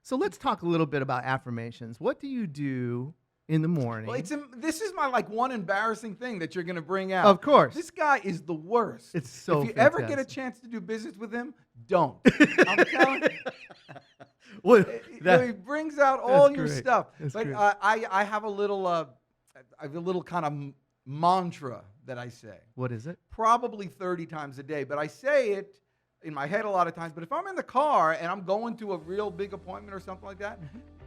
So let's talk a little bit about affirmations. What do you do in the morning? Well, this is my one embarrassing thing that you're going to bring out. Of course. This guy is the worst. It's so If you ever get a fantastic. chance to do business with him, don't. I'm telling you. Well, He brings out all your great. stuff. That's But great. I have a little kind of mantra that I say. What is it? Probably 30 times a day, but I say it in my head a lot of times. But if I'm in the car and I'm going to a real big appointment or something like that,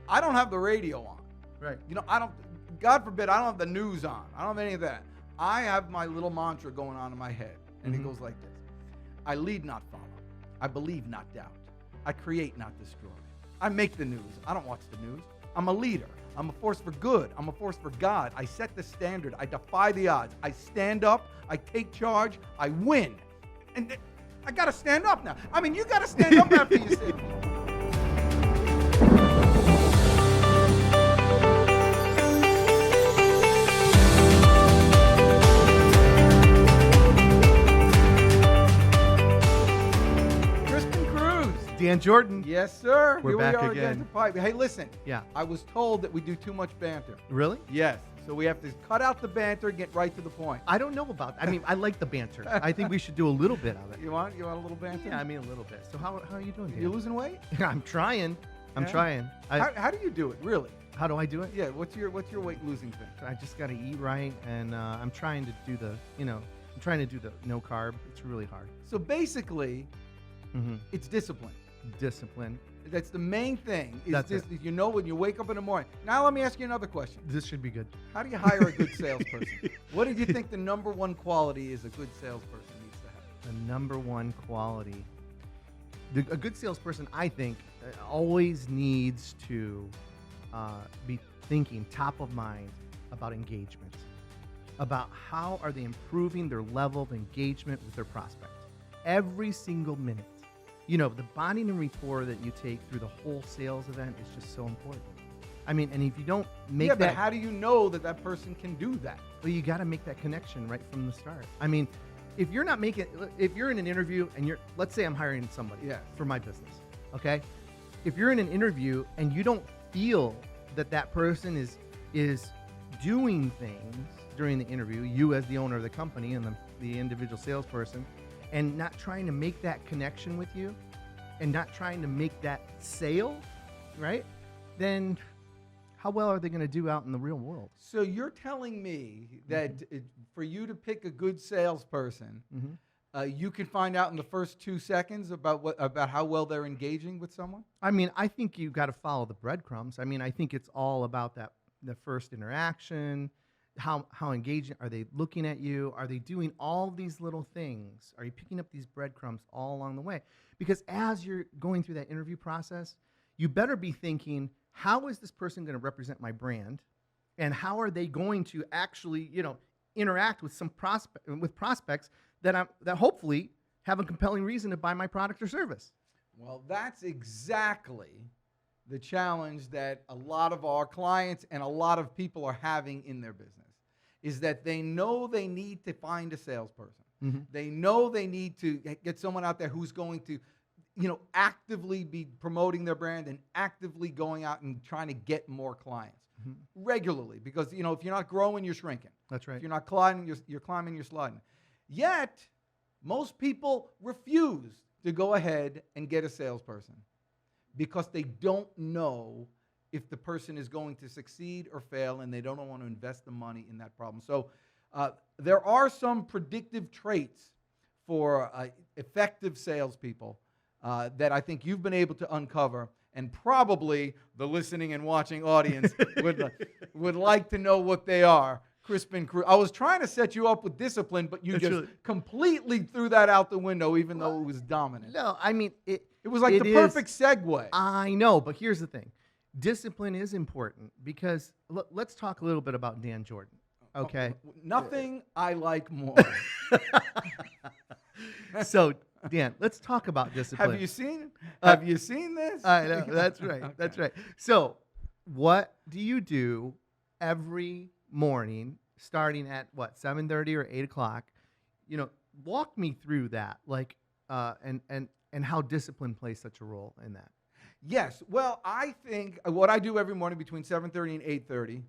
I don't have the radio on. Right. God forbid, I don't have the news on. I don't have any of that. I have my little mantra going on in my head, and it goes like this. I lead, not follow. I believe, not doubt. I create, not destroy. I make the news. I don't watch the news. I'm a leader. I'm a force for good. I'm a force for God. I set the standard. I defy the odds. I stand up. I take charge. I win. And I got to stand up now. I mean, you got to stand up after you say Crispin, Cruz. Dan Jourdan. Yes, sir. We're Here back we are again. to pipe. Hey, listen. Yeah. I was told that we do too much banter. Really? Yes. So we have to cut out the banter and get right to the point. I don't know about that. I mean, I like the banter. I think we should do a little bit of it. You want a little banter? Yeah, I mean a little bit. So how are you doing, Dan? You losing weight? I'm trying. I'm Yeah? trying. How do you do it, really? How do I do it? Yeah, what's your weight losing thing? I just got to eat right, and I'm trying to do the no carb. It's really hard. So basically, Mm-hmm. it's discipline. Discipline. That's the main thing. That's it. You know when you wake up in the morning. Now let me ask you another question. This should be good. How do you hire a good salesperson? What do you think the number one quality is a good salesperson needs to have? The number one quality. A good salesperson, I think, always needs to be thinking top of mind about engagement, about how are they improving their level of engagement with their prospect every single minute. You know, the bonding and rapport that you take through the whole sales event is just so important. I mean, and if you don't make Yeah, that, but how do you know that person can do that? well, you got to make that connection right from the start. I mean, if you're in an interview and let's say I'm hiring somebody Yeah. for my business, okay? If you're in an interview and you don't feel that person is doing things during the interview, you as the owner of the company and the individual salesperson, and not trying to make that connection with you and not trying to make that sale, right? Then how well are they going to do out in the real world? So you're telling me that for you to pick a good salesperson, you can find out in the first 2 seconds about how well they're engaging with someone? I mean, I think you got to follow the breadcrumbs. I mean, I think it's all about the first interaction. How engaging are they looking at you? Are they doing all these little things? Are you picking up these breadcrumbs all along the way? Because as you're going through that interview process, you better be thinking, how is this person going to represent my brand? And how are they going to actually, interact with prospects that hopefully have a compelling reason to buy my product or service? Well, that's exactly the challenge that a lot of our clients and a lot of people are having in their business, is that they know they need to find a salesperson. They know they need to get someone out there who's going to, actively be promoting their brand and actively going out and trying to get more clients regularly. Because, if you're not growing, you're shrinking. That's right. If you're not climbing, you're climbing, you're sliding. Yet, most people refuse to go ahead and get a salesperson because they don't know if the person is going to succeed or fail, and they don't want to invest the money in that problem. So there are some predictive traits for effective salespeople that I think you've been able to uncover, and probably the listening and watching audience would like to know what they are. Crispin, Cruz. I was trying to set you up with discipline, but you just completely threw that out the window, even though it was dominant. No, I mean, it was like the perfect segue. I know, but here's the thing. Discipline is important because let's talk a little bit about Dan Jourdan, okay? Nothing I like more. So, Dan, let's talk about discipline. Have you seen this? I know, that's right. Okay. That's right. So, what do you do every morning starting at 7:30 or 8 o'clock? Walk me through that, and how discipline plays such a role in that. Yes. Well, I think what I do every morning between 7:30 and 8:30,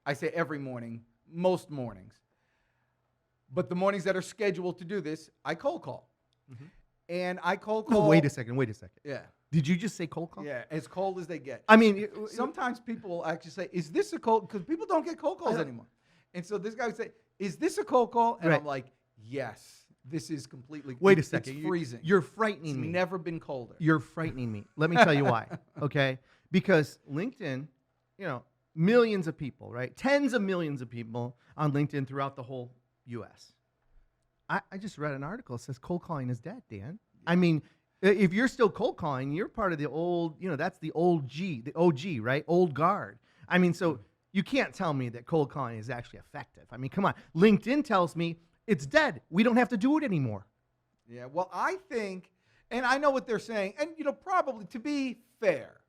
I say every morning, most mornings. But the mornings that are scheduled to do this, I cold call. Mhm. And I cold Oh, call. wait a second. Yeah. Did you just say cold call? Yeah, as cold as they get. I mean, Sometimes people will actually say, "Is this a cold?" Because people don't get cold calls anymore. And so this guy would say, "Is this a cold call?" And Right. I'm like, "Yes, this is completely." wait a second. It's freezing. You're frightening It's me. never been colder. You're frightening me. Let me tell you why. Okay, because LinkedIn, millions of people, right? Tens of millions of people on LinkedIn throughout the whole U.S. I just read an article that says cold calling is dead, Dan. I mean, if you're still cold calling, you're part of the old, that's the the OG, right? Old guard. I mean, so you can't tell me that cold calling is actually effective. I mean, come on. LinkedIn tells me it's dead. We don't have to do it anymore. Yeah, well, I think, and I know what they're saying, and probably to be fair,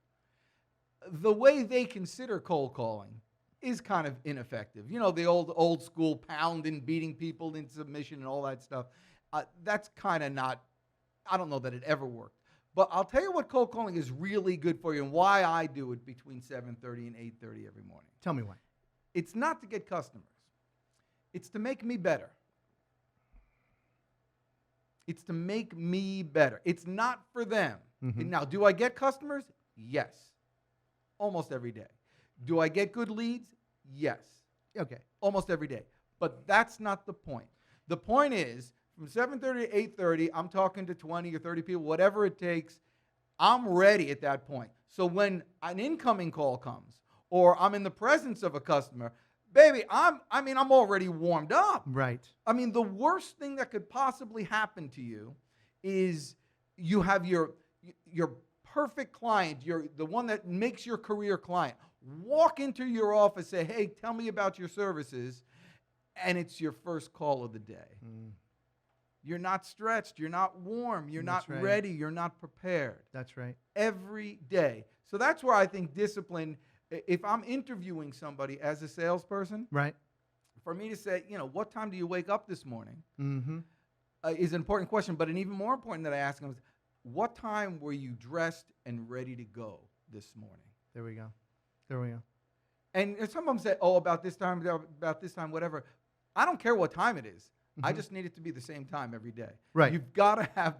the way they consider cold calling is kind of ineffective. The old school pounding, beating people in submission and all that stuff. That's kind of not, I don't know that it ever worked. But I'll tell you what cold calling is really good for you and why I do it between 7:30 and 8:30 every morning. Tell me why. It's not to get customers. It's to make me better. It's to make me better. It's not for them. Mhm. Now, do I get customers? Yes. Almost every day. Do I get good leads? Yes. Okay. Almost every day. But that's not the point. The point is, from 7:30 to 8:30, I'm talking to 20 or 30 people, whatever it takes. I'm ready at that point. So when an incoming call comes, or I'm in the presence of a customer, baby, I'm already warmed up. Right. I mean, the worst thing that could possibly happen to you is you have your perfect client, the one that makes your career client, walk into your office, say, "Hey, tell me about your services," and it's your first call of the day. You're not stretched, you're not warm, you're That's not right. ready, you're not prepared. That's right. Every day. So that's where I think discipline, if I'm interviewing somebody as a salesperson, Right. for me to say, what time do you wake up this morning? Mm-hmm. Is an important question, but an even more important that I ask them is, what time were you dressed and ready to go this morning? There we go. There we go. And some of them say, oh, about this time, whatever. I don't care what time it is. I just need it to be the same time every day. Right. You've got to have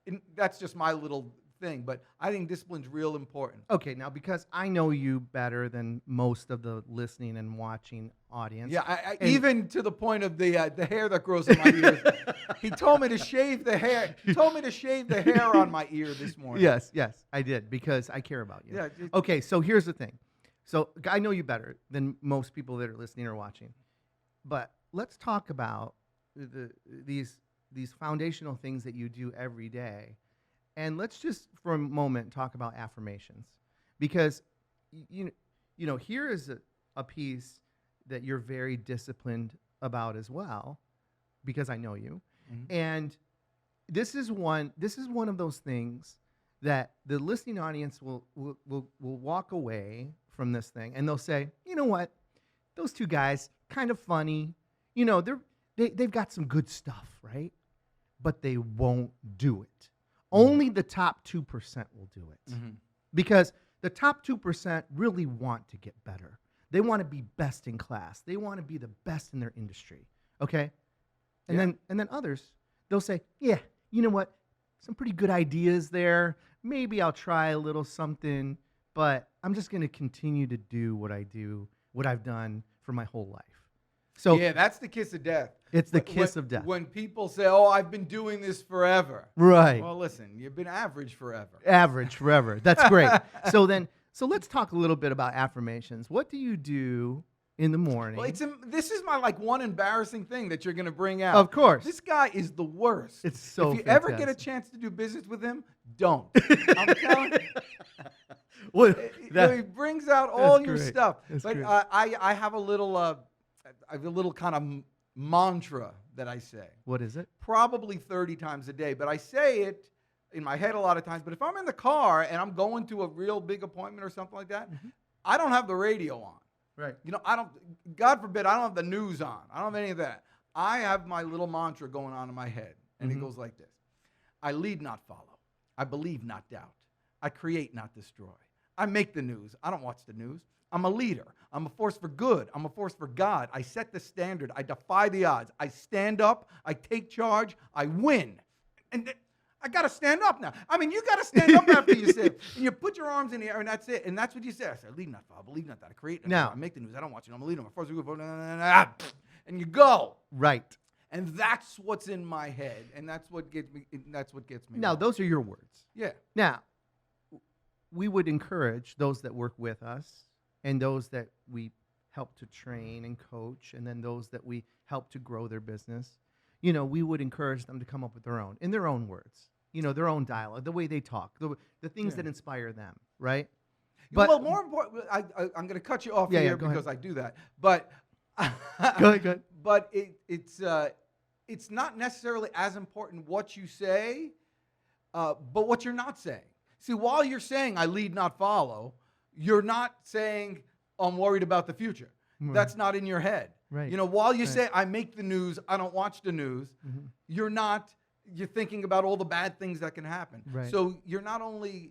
and that's just my little thing, but I think discipline's real important. Okay, now because I know you better than most of the listening and watching audience. Yeah, even to the point of the hair that grows in my ears. He told me to shave the hair. He told me to shave the hair on my ear this morning. Yes, I did because I care about you. Yeah. Okay, so here's the thing. So I know you better than most people that are listening or watching, but let's talk about these foundational things that you do every day. And let's just for a moment talk about affirmations, because here is a piece that you're very disciplined about as well, because I know you. Mm-hmm. And this is one of those things that the listening audience will walk away from this thing and they'll say, you know what, those two guys kind of funny, they've got some good stuff, right? But they won't do it. Only the top 2% will do it. Mm-hmm. Because the top 2% really want to get better. They want to be best in class. They want to be the best in their industry. Okay? And then others, they'll say, yeah, you know what? Some pretty good ideas there. Maybe I'll try a little something, but I'm just going to continue to do what I've done for my whole life. So yeah, that's the kiss of death. It's the kiss of death. When people say, oh, I've been doing this forever. Right. Well, listen, you've been average forever. Average forever. That's great. So let's talk a little bit about affirmations. What do you do in the morning? Well, this is my one embarrassing thing that you're going to bring out. Of course. This guy is the worst. It's so If you ever get a chance to do business with him, don't. I'm telling you. He brings out all your stuff. That's but great. I have a little kind of mantra that I say. What is it? Probably 30 times a day, but I say it in my head a lot of times. But if I'm in the car and I'm going to a real big appointment or something like that, I don't have the radio on. Right. God forbid, I don't have the news on. I don't have any of that. I have my little mantra going on in my head, and it goes like this. I lead, not follow. I believe, not doubt. I create, not destroy. I make the news. I don't watch the news. I'm a leader. I'm a force for good. I'm a force for God. I set the standard. I defy the odds. I stand up. I take charge. I win. And I got to stand up now. I mean, you got to stand up after you say it. And you put your arms in the air, and that's it. And that's what you say. I said, lead not follow, believe not that. I create. Now, I make the news. I don't watch it. I'm a leader. I'm a force for good. And you go. Right. And that's what's in my head. And that's what gets me. Now, those are your words. Yeah. Now, we would encourage those that work with us and those that we help to train and coach, and then those that we help to grow their business. We would encourage them to come up with in their own words, their own dialogue, the way they talk, the things that inspire them, right? But well, more important, I'm going to cut you off here because I do that. But go ahead. But it's not necessarily as important what you say, but what you're not saying. See, while you're saying I lead, not follow, you're not saying I'm worried about the future. Right. That's not in your head. Right. While you say I make the news, I don't watch the news, you're thinking about all the bad things that can happen. Right. So you're not only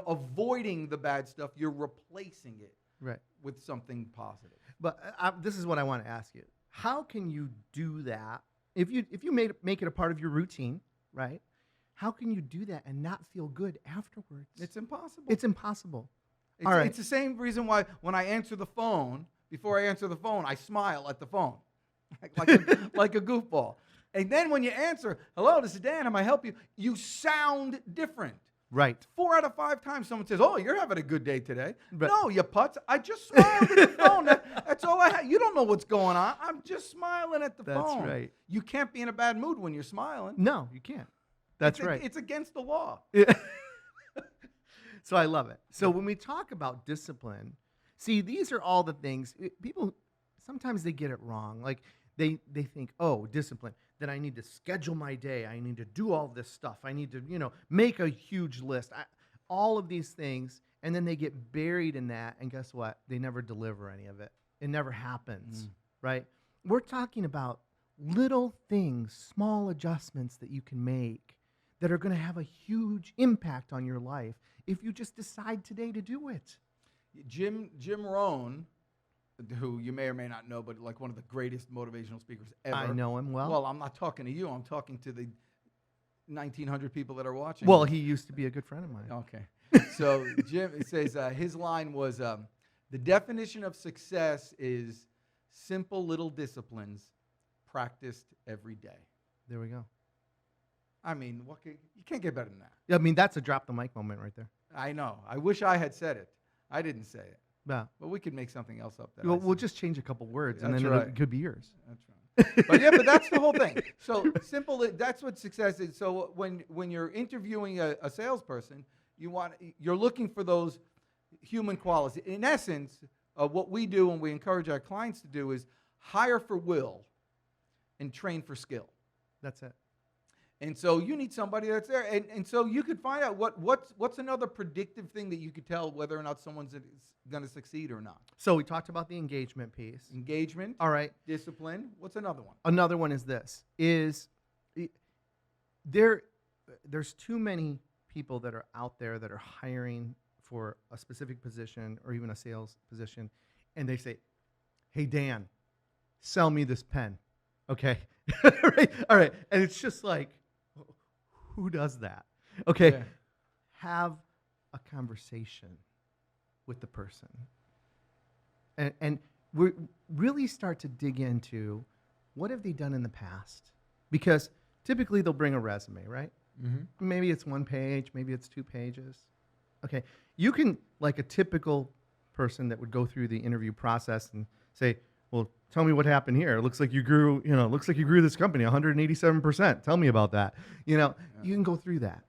avoiding the bad stuff, you're replacing it with something positive. But this is what I want to ask you. How can you do that if you make it a part of your routine, right? How can you do that and not feel good afterwards? It's impossible. It's impossible. All right. It's the same reason why when I answer the phone, before I answer the phone, I smile at the phone like a goofball. And then when you answer, hello, this is Dan, how may I help you? You sound different. Right. 4 out of 5 times someone says, oh, you're having a good day today. Right. No, you putz. I just smiled at the phone. That's all I have. You don't know what's going on. I'm just smiling at the phone. That's right. You can't be in a bad mood when you're smiling. No, you can't. That's right. It's against the law. Yeah. So I love it. So when we talk about discipline, see, these are all the things people sometimes they get it wrong. Like they think, oh, discipline, then I need to schedule my day. I need to do all this stuff. I need to, make a huge list. All of these things, and then they get buried in that, and guess what? They never deliver any of it. It never happens, right? We're talking about little things, small adjustments that you can make that are going to have a huge impact on your life if you just decide today to do it. Jim Rohn, who you may or may not know, but like one of the greatest motivational speakers ever. I know him well. Well, I'm not talking to you. I'm talking to the 1,900 people that are watching. Well, he used to be a good friend of mine. Okay. So Jim, it says his line was, the definition of success is simple little disciplines practiced every day. There we go. I mean, you can't get better than that. I mean, that's a drop the mic moment right there. I know. I wish I had said it. I didn't say it. Yeah. But we could make something else up. We'll just change a couple words, and then it could be yours. That's right. But that's the whole thing. So simple. That's what success is. So when you're interviewing a salesperson, you're looking for those human qualities. In essence, what we do and we encourage our clients to do is hire for will and train for skill. That's it. And so you need somebody that's there. And so you could find out what's another predictive thing that you could tell whether or not someone's going to succeed or not. So we talked about the engagement piece. Engagement. All right. Discipline. What's another one? Another one is this. There's too many people that are out there that are hiring for a specific position or even a sales position, and they say, hey, Dan, sell me this pen. Okay. All right. And it's just like, who does that? Okay. Yeah. Have a conversation with the person. And we really start to dig into what have they done in the past? Because typically they'll bring a resume, right? Mm-hmm. Maybe it's 1 page, maybe it's 2 pages. Okay. You can, like a typical person that would go through the interview process and say, well, tell me what happened here. It looks like you grew, this company 187%. Tell me about that. You can go through that.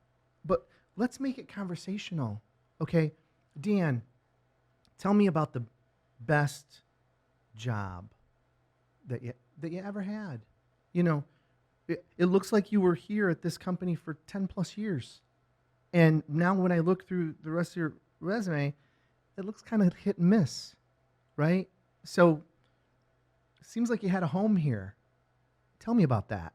But let's make it conversational. Okay, Dan, tell me about the best job that you ever had. It looks like you were here at this company for 10 plus years. And now when I look through the rest of your resume, it looks kind of hit and miss, right? So seems like you had a home here. Tell me about that.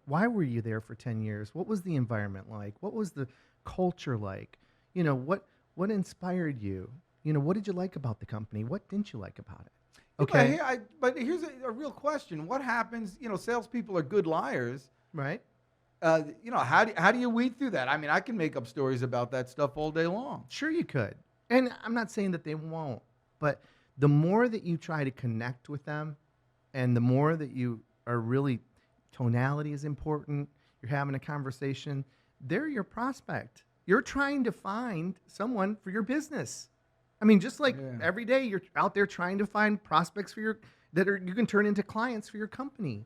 Why were you there for 10 years? What was the environment like? What was the culture like? What inspired you? What did you like about the company? What didn't you like about it? Yeah, Okay, but here's a real question. What happens, salespeople are good liars. right? How do you weed through that? I mean, I can make up stories about that stuff all day long. Sure, you could. And I'm not saying that they won't, but the more that you try to connect with them and the more that you are really, tonality is important, you're having a conversation, they're your prospect. You're trying to find someone for your business. I mean, just like Yeah. every day you're out there trying to find prospects you can turn into clients for your company.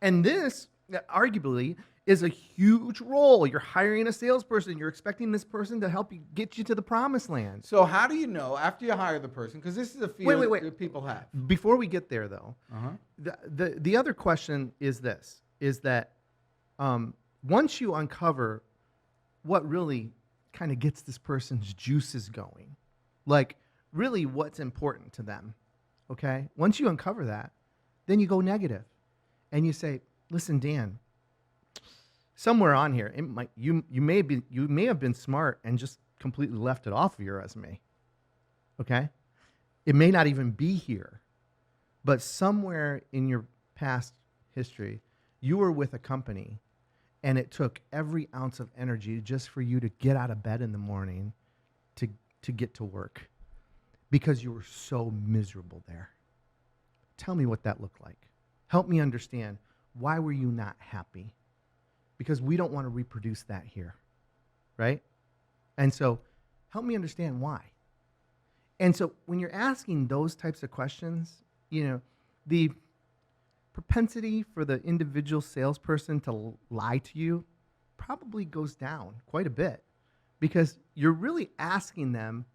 And this, arguably, is a huge role. You're hiring a salesperson. You're expecting this person to help you get you to the promised land. So how do you know after you hire the person? Because this is a fear Wait. that people have. Before we get there, though, Uh-huh. the other question is this: is that once you uncover what really kind of gets this person's juices going, like really what's important to them, okay? Once you uncover that, then you go negative, and you say, "Listen, Dan, somewhere on here, you may have been smart and just completely left it off of your resume, okay? It may not even be here, but somewhere in your past history, you were with a company, and it took every ounce of energy just for you to get out of bed in the morning to get to work because you were so miserable there. Tell me what that looked like. Help me understand, why were you not happy? Because we don't want to reproduce that here, right? And so help me understand why. And so when you're asking those types of questions, the propensity for the individual salesperson to lie to you probably goes down quite a bit because you're really asking them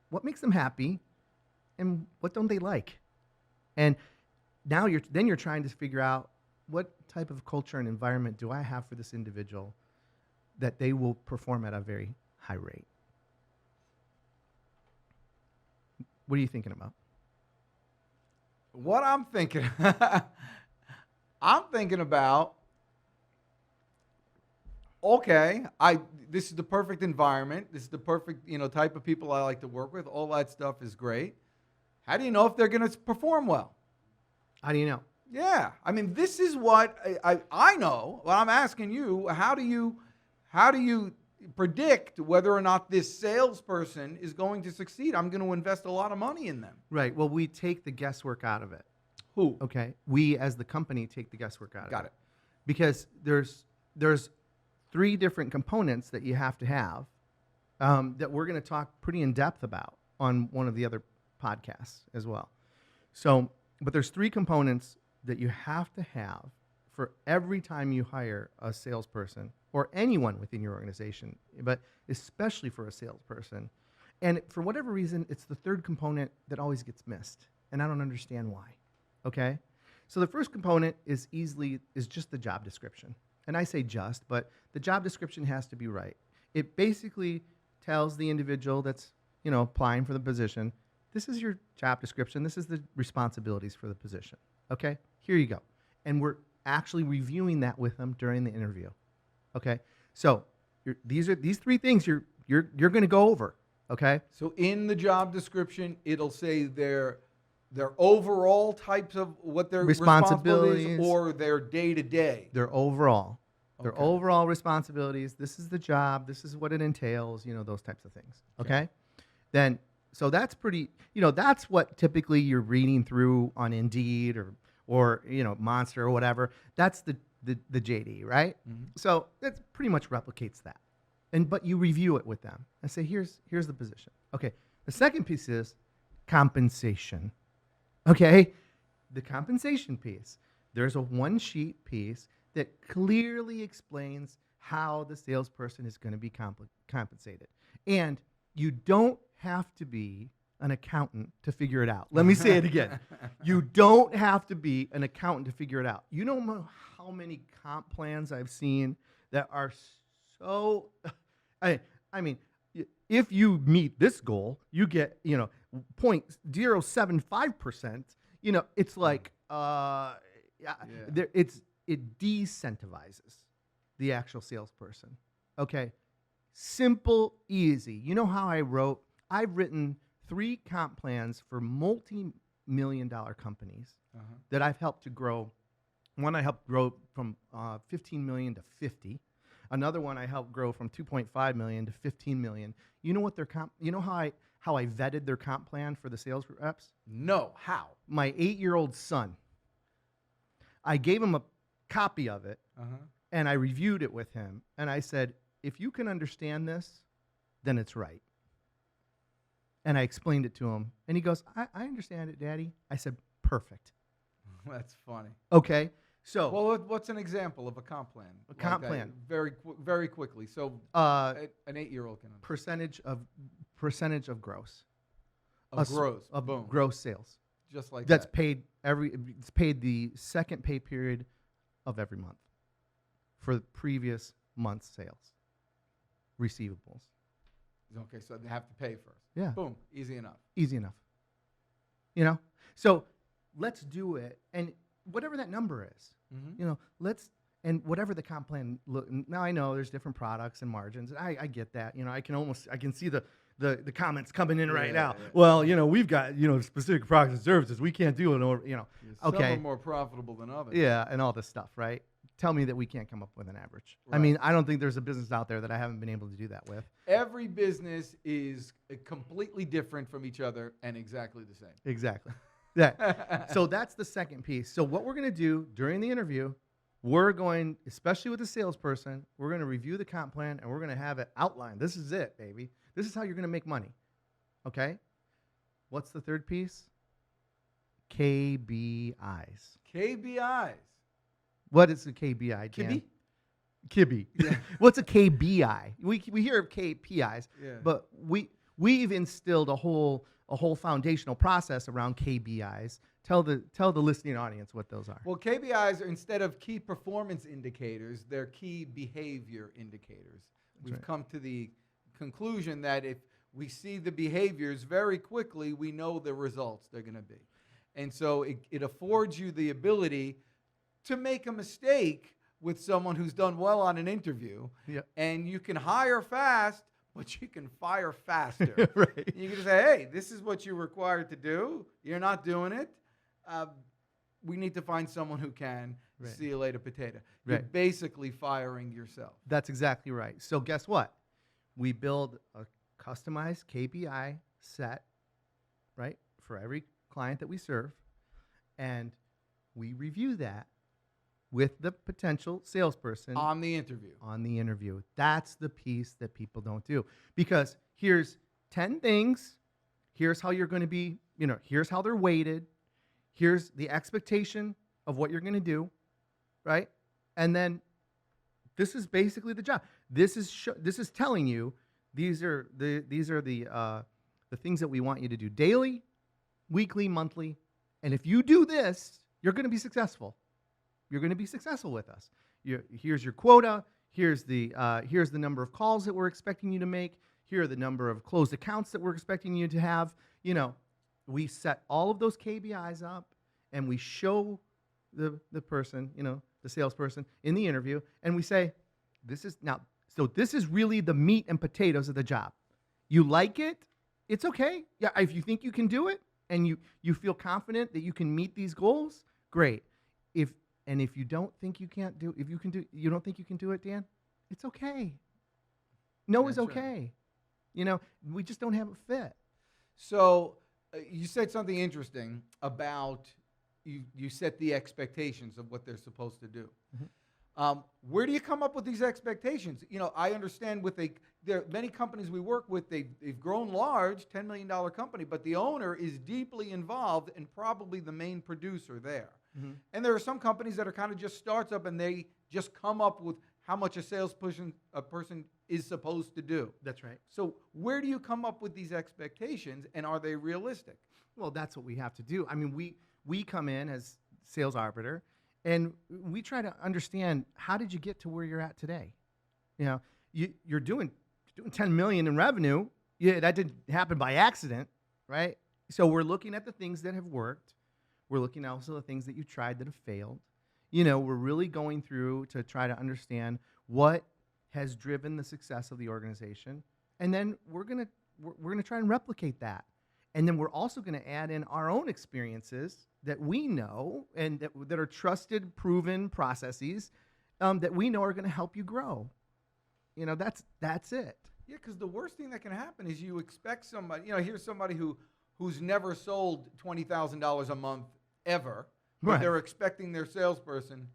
what makes them happy and what don't they like. And now you're trying to figure out what type of culture and environment do I have for this individual that they will perform at a very high rate. What are you thinking about? What I'm thinking, I'm thinking about, okay, this is the perfect environment. This is the perfect, type of people I like to work with. All that stuff is great. How do you know if they're going to perform well? How do you know? Yeah. I mean, this is what I know. Well, I'm asking you, how do you predict whether or not this salesperson is going to succeed? I'm going to invest a lot of money in them. Right. Well, we take the guesswork out of it. Who? Okay. We, as the company, take the guesswork out of it. Got it. Because there's 3 different components that you have to have that we're going to talk pretty in depth about on one of the other podcasts as well. So, but there's 3 components that you have to have for every time you hire a salesperson or anyone within your organization, but especially for a salesperson. And for whatever reason, it's the 3rd component that always gets missed, and I don't understand why. Okay? So the first component is just the job description. And I say just, but the job description has to be right. It basically tells the individual that's, applying for the position, this is your job description, this is the responsibilities for the position. Okay? Here you go. And we're actually reviewing that with them during the interview. Okay? So these 3 things you're going to go over. Okay? So in the job description, it'll say their overall types of what their responsibilities or their day-to-day. Their overall. Their Okay. overall responsibilities. This is the job. This is what it entails. Those types of things. Okay? Then, so that's pretty, that's what typically you're reading through on Indeed or Monster or whatever. That's the JD, right? Mm-hmm. So that pretty much replicates that. But you review it with them and say, here's the position. Okay. The second piece is compensation. Okay? The compensation piece. There's a 1-sheet piece that clearly explains how the salesperson is going to be compensated. And you don't have to be an accountant to figure it out. Let me say it again. You don't have to be an accountant to figure it out. You know how many comp plans I've seen that are so, I mean, if you meet this goal, you get, 0.075%. It's like, it decentivizes the actual salesperson. Okay, Simple, easy. You know how I've written 3 comp plans for multi-million-dollar companies that I've helped to grow. One I helped grow from 15 million to 50. Another one I helped grow from 2.5 million to 15 million. You know what their comp? You know how I vetted their comp plan for the sales reps? No, how? My 8-year-old son. I gave him a copy of it, and I reviewed it with him, and I said, if you can understand this, then it's right. And I explained it to him, and he goes, I understand it, Daddy. I said, perfect. That's funny. Okay, so. Well, what's an example of a comp plan? A comp plan. Very quickly. So an 8-year-old can understand. Percentage of gross. Of gross. Boom. Gross sales. Just like That's that. paid it's paid the second pay period of every month for the previous month's sales. Receivables. Okay, so they have to pay first. Yeah. Boom. Easy enough. Easy enough. You know? So let's do it. And whatever that number is, you know, and whatever the comp plan now I know there's different products and margins. I get that. You know, I can see the comments coming in right now. Yeah. Well, you know, we've got, you know, specific products and services. We can't do it over, you know. Some are more profitable than others. Yeah, and all this stuff, right? Tell me that we can't come up with an average. Right. I mean, I don't think there's a business out there that I haven't been able to do that with. Every business is completely different from each other and exactly the same. Exactly. Yeah. So that's the second piece. So what we're going to do during the interview, we're going, especially with the salesperson, we're going to review the comp plan and we're going to have it outlined. This is it, baby. This is how you're going to make money. Okay? What's the third piece? KBIs. KBIs. What is a KBI, Dan? Kibby. Yeah. What's a KBI? We hear of KPIs, but we've instilled a whole foundational process around KBIs. Tell the listening audience what those are. Well, KBIs are, instead of key performance indicators, they're key behavior indicators. We've come to the conclusion that if we see the behaviors very quickly, we know the results they're going to be. And so it affords you the ability to make a mistake with someone who's done well on an interview, and you can hire fast, but you can fire faster. Right. You can say, hey, this is what you're required to do. You're not doing it. We need to find someone who can. Right. See you later, potato. You're basically firing yourself. That's exactly right. So guess what? We build a customized KPI set, right, for every client that we serve, and we review that with the potential salesperson on the interview. That's the piece that people don't do, because here's 10 things. Here's how you're going to be, you know, here's how they're weighted. Here's the expectation of what you're going to do, right? And then this is basically the job. This is telling you these are the things that we want you to do daily, weekly, monthly, and if you do this, you're going to be successful. You're going to be successful with us. Here's your quota. Here's the number of calls that we're expecting you to make. Here are the number of closed accounts that we're expecting you to have. You know, we set all of those KBIs up, and we show the person, you know, the salesperson in the interview, and we say, this is really the meat and potatoes of the job. You like it? It's okay. Yeah, if you think you can do it, and you feel confident that you can meet these goals, great. If you don't think you can't do, you don't think you can do it, Dan, it's okay. No is okay. Right. You know, we just don't have it fit. So you said something interesting about you set the expectations of what they're supposed to do. Mm-hmm. Where do you come up with these expectations? You know, I understand there are many companies we work with, they've grown large, $10 million company, but the owner is deeply involved and probably the main producer there. Mm-hmm. And there are some companies that are kind of just starts up and they just come up with how much a person is supposed to do. That's right. So where do you come up with these expectations, and are they realistic? Well, that's what we have to do. I mean, we come in as Sales Arbiter, and we try to understand, how did you get to where you're at today? You know, you're doing 10 million in revenue. Yeah, that didn't happen by accident, right? So we're looking at the things that have worked. We're looking also at the things that you tried that have failed. You know, we're really going through to try to understand what has driven the success of the organization, and then we're gonna try and replicate that. And then we're also going to add in our own experiences that we know and that are trusted, proven processes that we know are going to help you grow. You know, that's it. Yeah, because the worst thing that can happen is you expect somebody, here's somebody who's never sold $20,000 a month ever, but Right. they're expecting their salesperson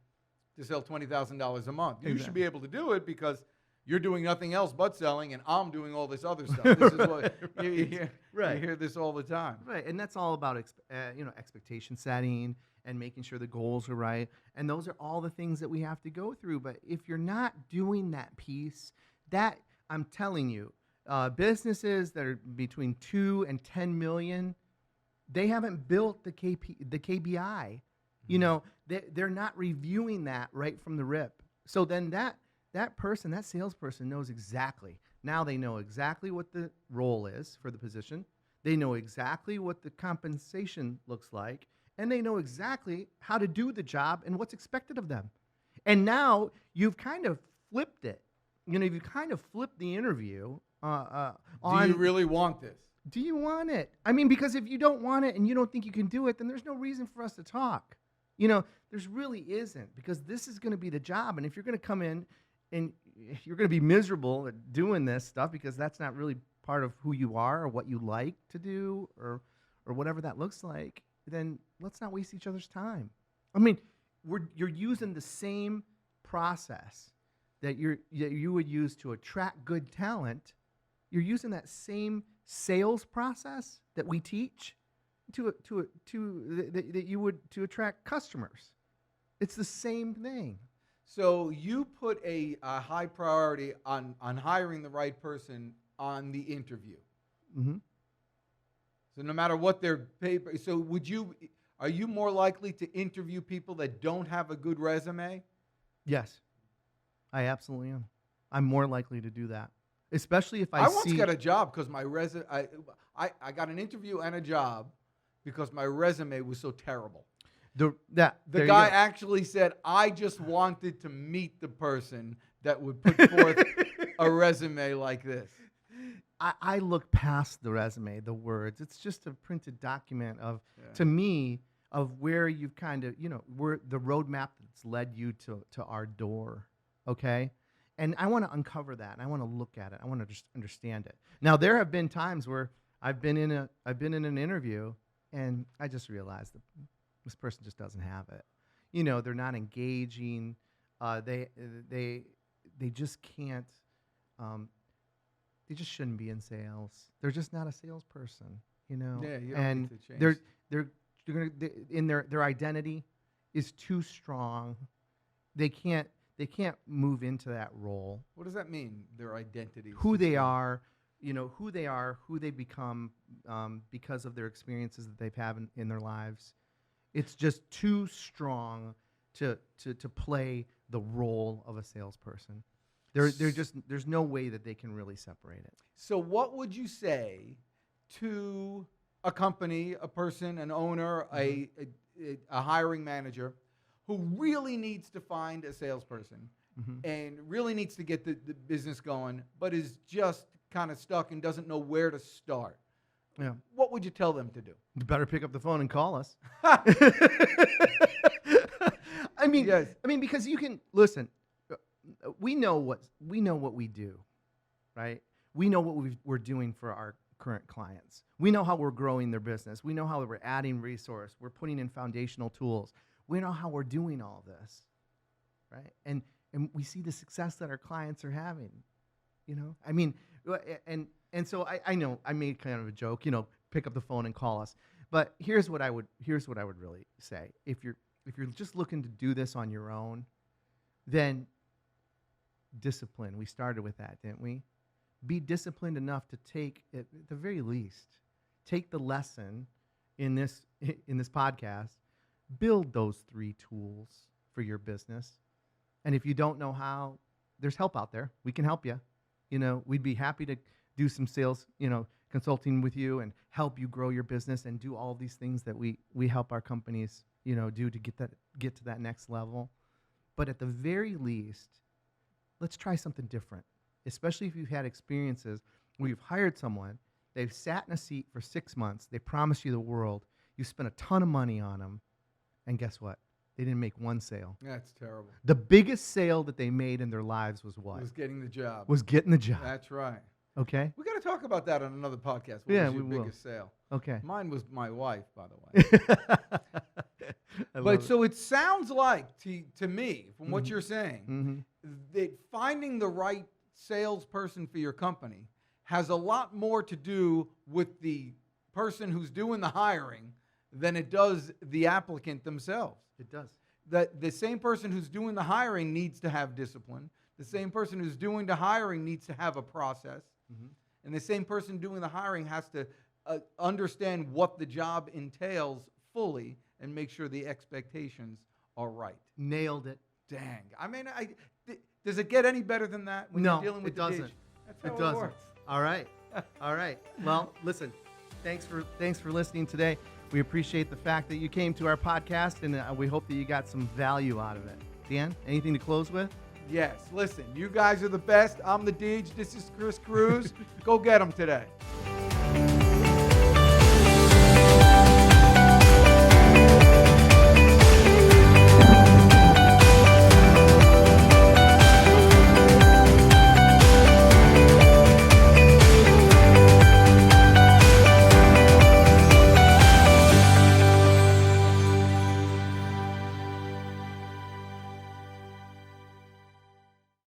to sell $20,000 a month. You should be able to do it because you're doing nothing else but selling, and I'm doing all this other stuff. This is what you hear. Right. You hear this all the time. Right, and that's all about expectation setting and making sure the goals are right. And those are all the things that we have to go through. But if you're not doing that piece, that I'm telling you, businesses that are between 2 and 10 million, they haven't built the KBI. You know, they're not reviewing that right from the rip. So then that salesperson knows exactly. Now they know exactly what the role is for the position. They know exactly what the compensation looks like, and they know exactly how to do the job and what's expected of them. And now you've kind of flipped it. You know, you've kind of flipped the interview on. Do you really want this? Do you want it? I mean, because if you don't want it and you don't think you can do it, then there's no reason for us to talk. You know, there's really isn't, because this is going to be the job. And if you're going to come in and you're going to be miserable at doing this stuff because that's not really part of who you are or what you like to do or whatever that looks like, then let's not waste each other's time. I mean, you're using the same process that you would use to attract good talent. You're using that same sales process that we teach that you would to attract customers. It's the same thing. So you put a high priority on hiring the right person on the interview. Mm-hmm. So no matter what their paper, so are you more likely to interview people that don't have a good resume? Yes, I absolutely am. I'm more likely to do that, especially if I once got a job because my resume. I got an interview and a job because my resume was so terrible. The guy actually said, I just wanted to meet the person that would put forth a resume like this. I look past the resume, the words. It's just a printed document to me, of where you've kind of, where the roadmap that's led you to our door, okay? And I want to uncover that, and I want to look at it. I want to just understand it. Now, there have been times where I've been in an interview, and I just realized that this person just doesn't have it. They're not engaging. They just can't. They just shouldn't be in sales. They're just not a salesperson. Yeah, you don't and need to change. Their identity is too strong. They can't move into that role. What does that mean? Their identity. Who they are, who they become because of their experiences that they've had in their lives. It's just too strong to play the role of a salesperson. There's no way that they can really separate it. So what would you say to a company, a person, an owner, a hiring manager who really needs to find a salesperson and really needs to get the business going, but is just kind of stuck and doesn't know where to start? Yeah. What would you tell them to do? You better pick up the phone and call us. Yes. Because you can listen. We know what we do, right? We know what we're doing for our current clients. We know how we're growing their business. We know how we're adding resource. We're putting in foundational tools. We know how we're doing all this, right? And we see the success that our clients are having. And so I know I made kind of a joke, pick up the phone and call us. But here's what I would really say. If you're just looking to do this on your own, then discipline. We started with that, didn't we? Be disciplined enough to take, at the very least, take the lesson in this podcast, build those 3 tools for your business. And if you don't know how, there's help out there. We can help you. We'd be happy to do some sales, consulting with you and help you grow your business and do all these things that we help our companies, do to get to that next level. But at the very least, let's try something different. Especially if you've had experiences where you've hired someone, they've sat in a seat for 6 months, they promise you the world, you spent a ton of money on them, and guess what? They didn't make one sale. That's terrible. The biggest sale that they made in their lives was what? Was getting the job. Was getting the job. That's right. Okay? We got to talk about that on another podcast. What Yeah, was your we will. biggest sale? Okay. Mine was my wife, by the way. But So it sounds like to me, from what Mhm. you're saying, Mhm. that finding the right salesperson for your company has a lot more to do with the person who's doing the hiring than it does the applicant themselves. It does. That the same person who's doing the hiring needs to have discipline. The same person who's doing the hiring needs to have a process. Mhm. And the same person doing the hiring has to understand what the job entails fully and make sure the expectations are right. Nailed it. Dang. I mean, does it get any better than that when No, you're dealing with it the doesn't. ditch? That's how It it doesn't. works. All right. All right. Well, listen, thanks for listening today. We appreciate the fact that you came to our podcast, and we hope that you got some value out of it. Dan, anything to close with? Yes. Listen, you guys are the best. I'm the Deej. This is Cruz. Go get them today.